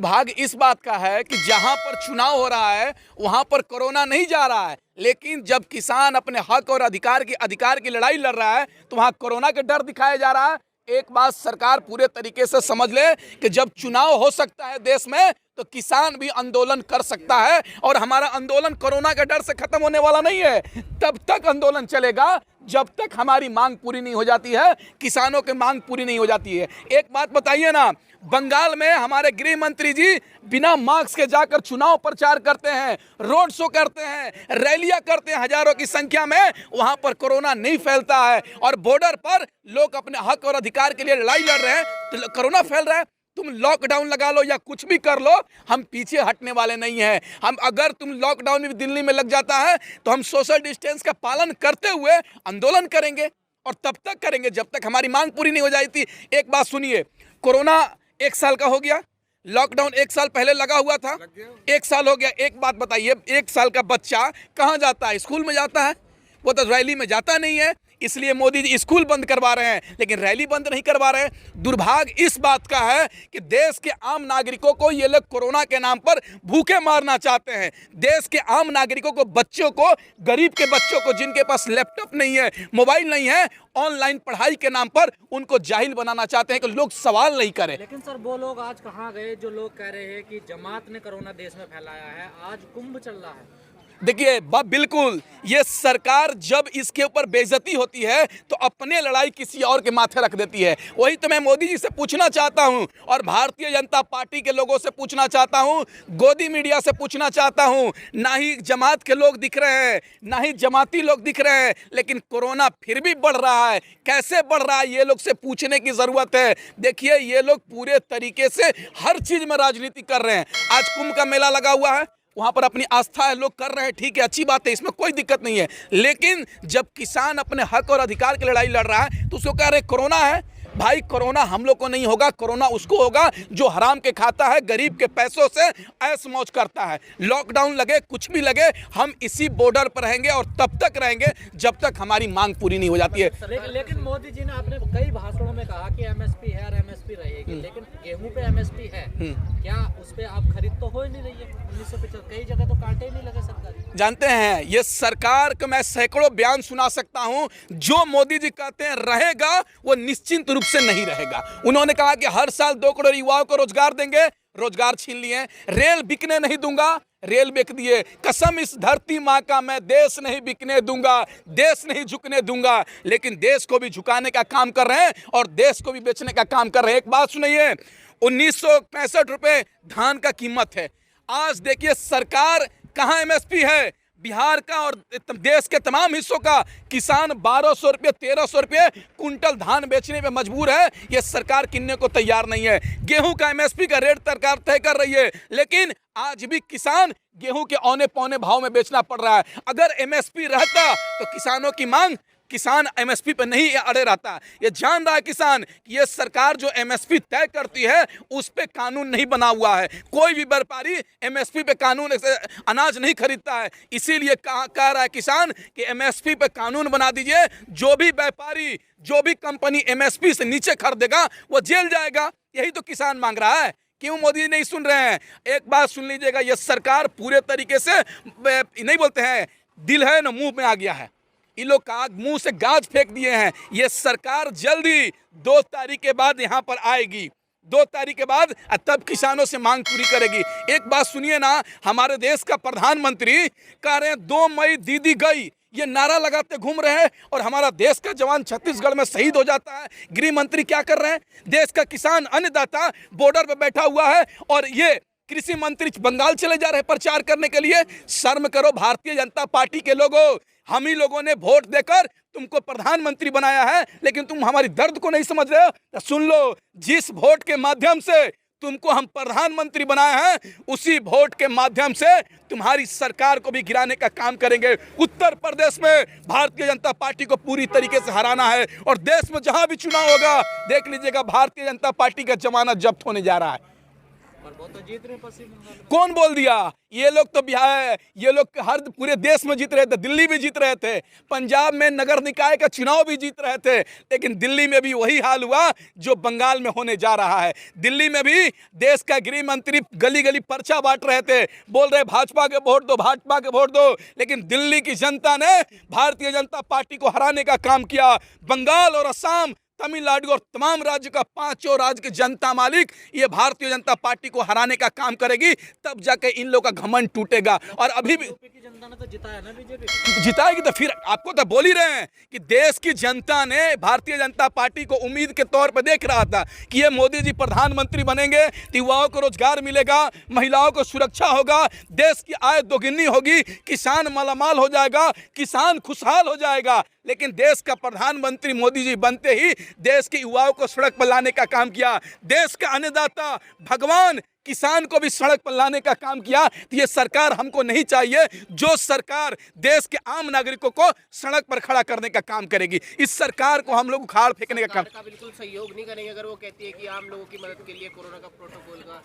दुर्भाग्य इस बात का है कि जहां पर चुनाव हो रहा है वहां पर कोरोना नहीं जा रहा है, लेकिन जब किसान अपने हक और अधिकार की लड़ाई लड़ रहा है तो वहां कोरोना का डर दिखाया जा रहा है। एक बात सरकार पूरे तरीके से समझ ले कि जब चुनाव हो सकता है देश में तो किसान भी आंदोलन कर सकता है, और हमारा आंदोलन कोरोना के डर से खत्म होने वाला नहीं है। तब तक आंदोलन चलेगा जब तक हमारी मांग पूरी नहीं हो जाती है, किसानों की मांग पूरी नहीं हो जाती है। एक बात बताइए ना, बंगाल में हमारे गृह मंत्री जी बिना मास्क के जाकर चुनाव प्रचार करते हैं, रोड शो करते हैं, रैलियां करते हैं हजारों की संख्या में, वहां पर कोरोना नहीं फैलता है। और बॉर्डर पर लोग अपने हक और अधिकार के लिए लड़ाई लड़ रहे हैं तो कोरोना फैल रहा है। तुम लॉकडाउन लगा लो या कुछ भी कर लो, हम पीछे हटने वाले नहीं हैं। हम अगर तुम लॉकडाउन भी दिल्ली में लग जाता है तो हम सोशल डिस्टेंस का पालन करते हुए आंदोलन करेंगे, और तब तक करेंगे जब तक हमारी मांग पूरी नहीं हो जाती। एक बात सुनिए, कोरोना 1 साल का हो गया, लॉकडाउन 1 साल पहले लगा हुआ था, 1 साल हो गया। एक बात बताइए, 1 साल का बच्चा कहाँ जाता है? स्कूल में जाता है, वो तो रैली में जाता नहीं है। इसलिए मोदी जी स्कूल बंद करवा रहे हैं लेकिन रैली बंद नहीं करवा रहे हैं। दुर्भाग्य इस बात का है कि देश के आम नागरिकों को ये लोग कोरोना के नाम पर भूखे मारना चाहते हैं। देश के आम नागरिकों को, बच्चों को, गरीब के बच्चों को जिनके पास लैपटॉप नहीं है, मोबाइल नहीं है, ऑनलाइन पढ़ाई के नाम पर उनको जाहिल बनाना चाहते हैं कि लोग सवाल नहीं करें। लेकिन सर वो लोग आज कहाँ गए जो लोग कह रहे हैं कि जमात ने कोरोना देश में फैलाया है? आज कुंभ चल रहा है। देखिए बिल्कुल, ये सरकार जब इसके ऊपर बेइज्जती होती है तो अपने लड़ाई किसी और के माथे रख देती है। वही तो मैं मोदी जी से पूछना चाहता हूं, और भारतीय जनता पार्टी के लोगों से पूछना चाहता हूं, गोदी मीडिया से पूछना चाहता हूं। ना ही जमात के लोग दिख रहे हैं, ना ही जमाती लोग दिख रहे हैं, लेकिन कोरोना फिर भी बढ़ रहा है। कैसे बढ़ रहा है ये लोग से पूछने की जरूरत है। देखिए, ये लोग पूरे तरीके से हर चीज में राजनीति कर रहे हैं। आज कुंभ का मेला लगा हुआ है, वहां पर अपनी आस्था है, लोग कर रहे हैं, ठीक है, अच्छी बात है, इसमें कोई दिक्कत नहीं है। लेकिन जब किसान अपने हक और अधिकार की लड़ाई लड़ रहा है तो उसको कह रहे कोरोना है। भाई, कोरोना हम लोग को नहीं होगा, कोरोना उसको होगा जो हराम के खाता है, गरीब के पैसों से ऐश मौज करता है। लॉकडाउन लगे, कुछ भी लगे, हम इसी बॉर्डर पर रहेंगे और तब तक रहेंगे जब तक हमारी मांग पूरी नहीं हो जाती है। लेकिन मोदी जी ने अपने कई भाषणों में कहा कि एमएसपी है और एमएसपी रहेगी, लेकिन गेहूं पे एमएसपी है, क्या उस पे आप खरीद तो हो ही नहीं रही है? 1950 कई जगह तो कांटे ही नहीं लगे सरकारी। जानते हैं, ये सरकार को मैं सैकड़ों बयान सुना सकता हूं, जो मोदी जी कहते हैं रहेगा वो निश्चिंत रूप से नहीं रहेगा। उन्होंने कहा कि हर साल 2 करोड़ युवाओं को रोजगार देंगे, रोजगार छीन लिए। रेल बिकने नहीं दूंगा, रेल बिक दिए। कसम इस धरती माँ का, मैं देश नहीं बिकने दूंगा, देश नहीं झुकने दूंगा। लेकिन देश को भी झुकाने का काम कर रहे हैं और देश को भी बेचने का काम कर रहे हैं। एक बात सुनिए, 1965 रुपए धान का कीमत है। आज देखिए सरकार कहाँ एमएसपी है। बिहार का और देश के तमाम हिस्सों का किसान 1200 रुपये, 1300 रुपये कुंटल धान बेचने पे मजबूर है। ये सरकार किनने को तैयार नहीं है। गेहूं का एमएसपी का रेट सरकार तय कर रही है, लेकिन आज भी किसान गेहूं के औने पौने भाव में बेचना पड़ रहा है। अगर एमएसपी रहता तो किसानों की मांग, किसान एमएसपी पे नहीं अड़े रहता। ये जान रहा है किसान कि ये सरकार जो एमएसपी तय करती है उस पे कानून नहीं बना हुआ है। कोई भी व्यापारी एमएसपी पे कानून से अनाज नहीं खरीदता है। इसीलिए कह रहा है किसान कि एमएसपी पे कानून बना दीजिए। जो भी व्यापारी, जो भी कंपनी एमएसपी से नीचे खरीदेगा वो जेल जाएगा। यही तो किसान मांग रहा है। क्यों मोदी नहीं सुन रहे हैं? एक बात सुन लीजिएगा, ये सरकार पूरे तरीके से नहीं बोलते हैं, दिल है ना मुंह में आ गया है। ये लोग का मुंह से गाज फेंक दिए हैं। ये सरकार जल्दी 2 तारीख के बाद यहाँ पर आएगी, 2 तारीख के बाद, तब किसानों से मांग पूरी करेगी। एक बात सुनिए ना, हमारे देश का प्रधानमंत्री कह रहे हैं 2 मई दीदी गई, ये नारा लगाते घूम रहे हैं, और हमारा देश का जवान छत्तीसगढ़ में शहीद हो जाता है। गृह मंत्री क्या कर रहे हैं? देश का किसान अन्नदाता बॉर्डर पर बैठा हुआ है, और ये कृषि मंत्री बंगाल चले जा रहे हैं प्रचार करने के लिए। शर्म करो भारतीय जनता पार्टी के लोगों। हम ही लोगों ने वोट देकर तुमको प्रधानमंत्री बनाया है, लेकिन तुम हमारी दर्द को नहीं समझ रहे हो। तो सुन लो, जिस वोट के माध्यम से तुमको हम प्रधानमंत्री बनाए हैं, उसी वोट के माध्यम से तुम्हारी सरकार को भी गिराने का काम करेंगे। उत्तर प्रदेश में भारतीय जनता पार्टी को पूरी तरीके से हराना है, और देश में जहां भी चुनाव होगा देख लीजिएगा भारतीय जनता पार्टी का जमानत जब्त होने जा रहा है। पर वो तो जीत रहे पश्चिम बंगाल में। कौन बोल दिया? ये लोग तो बिहार, ये लोग हर पूरे देश में जीत रहे थे, दिल्ली भी जीत रहे थे, पंजाब में नगर निकाय का चुनाव भी जीत रहे थे, लेकिन दिल्ली में भी वही हाल हुआ जो बंगाल में होने जा रहा है। दिल्ली में भी देश का गृह मंत्री गली गली पर्चा बांट रहे थे, बोल रहे भाजपा के वोट दो, भाजपा के वोट दो, लेकिन दिल्ली की जनता ने भारतीय जनता पार्टी को हराने का काम किया। बंगाल और असम, तमिलनाडु और तमाम राज्य का, पांचों राज्य की जनता मालिक ये भारतीय जनता पार्टी को हराने का काम करेगी, तब जाके इन लोग का घमंड टूटेगा। और अभी भी यूपी की जनता ने तो जिताया ना बीजेपी। जिताएगी तो फिर आपको तो बोल ही रहे हैं कि देश की जनता ने भारतीय जनता पार्टी को उम्मीद के तौर पर देख रहा था कि ये मोदी जी प्रधानमंत्री बनेंगे तो युवाओं को रोजगार मिलेगा, महिलाओं को सुरक्षा होगा, देश की आय दोगुनी होगी, किसान मालामाल हो जाएगा, किसान खुशहाल हो जाएगा। लेकिन देश का प्रधानमंत्री मोदी जी बनते ही देश के युवाओं को सड़क पर लाने का काम किया, देश का अन्नदाता भगवान किसान को भी सड़क पर लाने का काम किया। तो ये सरकार हमको नहीं चाहिए जो सरकार देश के आम नागरिकों को सड़क पर खड़ा करने का काम करेगी। इस सरकार को हम लोग उखाड़ फेंकने का काम। सरकार का बिल्कुल सहयोग नहीं करेंगे अगर वो कहती है कि आम लोगों की मदद के लिए कोरोना का प्रोटोकॉल का।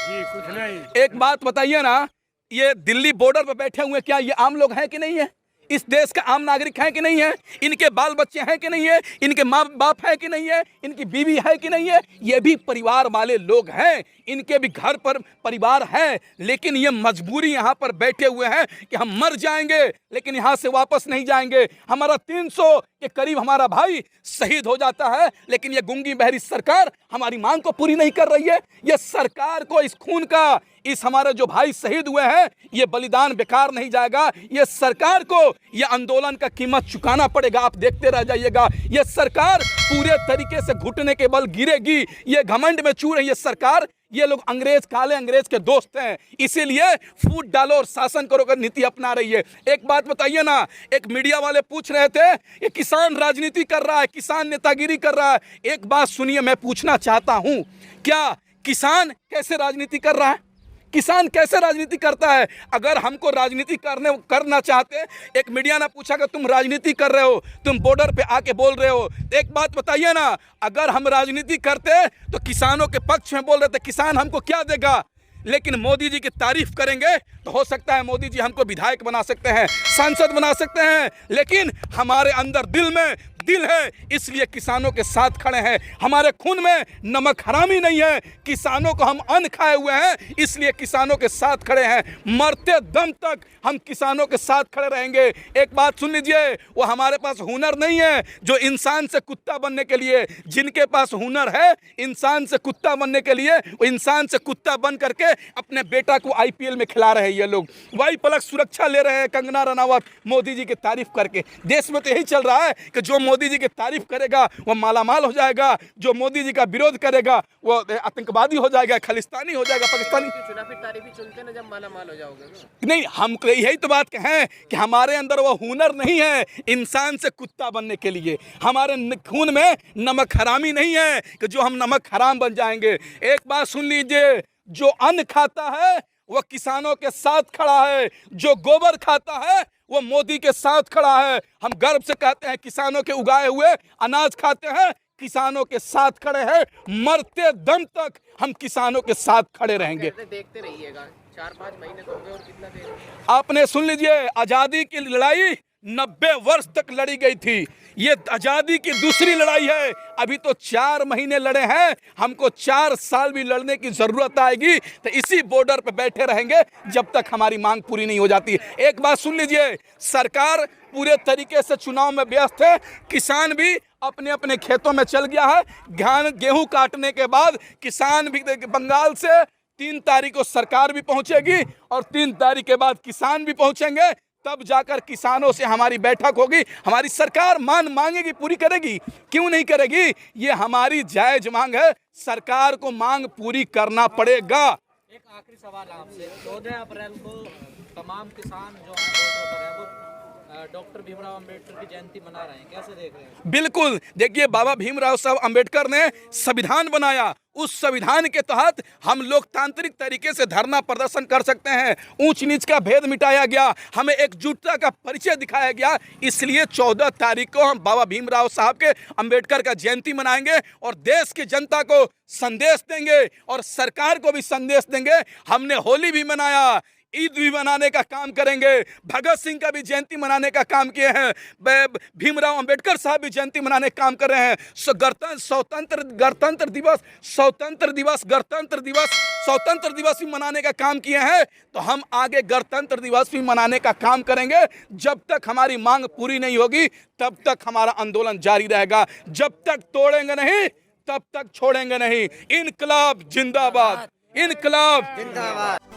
जी कुछ नहीं। एक बात बताइए ना, ये दिल्ली बॉर्डर पर बैठे हुए क्या ये आम लोग हैं कि नहीं है? इस देश का आम नागरिक है कि नहीं है? इनके बाल बच्चे हैं कि नहीं है? इनके माँ बाप है कि नहीं है? इनकी बीवी है कि नहीं है? ये भी परिवार वाले लोग हैं, इनके भी घर पर परिवार है, लेकिन ये मजबूरी यहाँ पर बैठे हुए हैं कि हम मर जाएंगे लेकिन यहाँ से वापस नहीं जाएंगे। हमारा 300 के करीब हमारा भाई शहीद हो जाता है, लेकिन ये गुंगी बहरी सरकार हमारी मांग को पूरी नहीं कर रही है। ये सरकार को इस खून का, इस हमारे जो भाई शहीद हुए हैं, ये बलिदान बेकार नहीं जाएगा। ये सरकार को ये आंदोलन का कीमत चुकाना पड़ेगा। आप देखते रह जाइएगा, ये सरकार पूरे तरीके से घुटने के बल गिरेगी। ये घमंड में चूर है ये सरकार। ये लोग अंग्रेज, काले अंग्रेज के दोस्त हैं, इसीलिए फूट डालो और शासन करो का नीति अपना रही है। एक बात बताइए ना, एक मीडिया वाले पूछ रहे थे ये किसान राजनीति कर रहा है, किसान नेतागिरी कर रहा है। एक बात सुनिए, मैं पूछना चाहता हूं, क्या किसान कैसे राजनीति कर रहा है? किसान कैसे राजनीति करता है? अगर हमको राजनीति करना चाहते, एक मीडिया ने पूछा कि तुम राजनीति कर रहे हो, तुम बॉर्डर पे आके बोल रहे हो, एक बात बताइए ना, अगर हम राजनीति करते तो किसानों के पक्ष में बोल रहे थे, किसान हमको क्या देगा? लेकिन मोदी जी की तारीफ करेंगे तो हो सकता है मोदी जी हमको विधायक बना सकते हैं, सांसद बना सकते हैं, लेकिन हमारे अंदर दिल में दिल है, इसलिए किसानों के साथ खड़े हैं। हमारे खून में नमक हरामी नहीं है, किसानों को हम अन्न खाए हुए हैं, इसलिए किसानों के साथ खड़े हैं। मरते दम तक हम किसानों के साथ खड़े रहेंगे। एक बात सुन लीजिए, वो हमारे पास हुनर नहीं है जो इंसान से कुत्ता बनने के लिए, जिनके पास हुनर है इंसान से कुत्ता बनने के लिए, वो इंसान से कुत्ता बन करके अपने बेटा को IPL में खिला रहे हैं। ये लोग वाई पलक सुरक्षा ले रहे हैं कंगना रनावत मोदी जी की तारीफ करके। देश में तो यही चल रहा है कि जो मोदी जी की तारीफ करेगा वो मालामाल हो जाएगा, जो मोदी जी का विरोध करेगा वो आतंकवादी हो जाएगा, खालिस्तानी हो जाएगा, पाकिस्तानी। चुनावी तारीफ ही चुनते ना जब मालामाल हो जाओगे ना। नहीं, हम यही तो बात कहें कि हमारे अंदर वो हुनर नहीं है इंसान से कुत्ता बनने के लिए। हमारे खून में नमक हरामी नहीं है कि जो हम नमक हराम बन जाएंगे। एक बात सुन लीजिए, जो अन्न खाता है वो किसानों के साथ खड़ा है, जो गोबर खाता है वो मोदी के साथ खड़ा है। हम गर्व से कहते हैं किसानों के उगाए हुए अनाज खाते हैं, किसानों के साथ खड़े हैं, मरते दम तक हम किसानों के साथ खड़े रहेंगे। देखते रहिएगा, 4-5 महीने तो हो गए और कितना देर। आपने सुन लीजिए, आजादी की लड़ाई 90 वर्ष तक लड़ी गई थी, ये आजादी की दूसरी लड़ाई है। अभी तो 4 महीने लड़े हैं, हमको 4 साल भी लड़ने की जरूरत आएगी, तो इसी बॉर्डर पे बैठे रहेंगे जब तक हमारी मांग पूरी नहीं हो जाती। एक बात सुन लीजिए, सरकार पूरे तरीके से चुनाव में व्यस्त है, किसान भी अपने अपने खेतों में चल गया है। गेहूं काटने के बाद किसान भी, बंगाल से 3 तारीख को सरकार भी पहुंचेगी और 3 तारीख के बाद किसान भी पहुंचेंगे, तब जाकर किसानों से हमारी बैठक होगी। हमारी सरकार मांगेगी, पूरी करेगी, क्यों नहीं करेगी? ये हमारी जायज मांग है, सरकार को मांग पूरी करना पड़ेगा। एक आखिरी सवाल आपसे, 14 अप्रैल को तमाम किसान जो हैं बॉर्डर पर हैं वो डॉक्टर भीमराव अंबेडकर की जयंती मना रहे हैं, कैसे देख रहे हैं? बिल्कुल, देखिए बाबा भीमराव साहब अंबेडकर ने संविधान बनाया, उस संविधान के तहत हम लोकतांत्रिक तरीके से धरना प्रदर्शन कर सकते हैं। ऊंच नीच का भेद मिटाया गया, हमें एकजुटता का परिचय दिखाया गया। इसलिए 14 तारीख को हम बाबा भीमराव साहब के अंबेडकर का जयंती मनाएंगे और देश की जनता को संदेश देंगे और सरकार को भी संदेश देंगे। हमने होली भी मनाया, ईद भी मनाने का काम करेंगे, भगत सिंह का भी जयंती मनाने का काम किए हैं, भीमराव अंबेडकर साहब भी जयंती मनाने का काम कर रहे हैं। गणतंत्र दिवस भी मनाने का काम किए हैं। तो हम आगे गणतंत्र दिवस भी मनाने का काम करेंगे। जब तक हमारी मांग पूरी नहीं होगी तब तक हमारा आंदोलन जारी रहेगा। जब तक तोड़ेंगे नहीं तब तक छोड़ेंगे नहीं। इनकलाब जिंदाबाद, इनकलाब जिंदाबाद।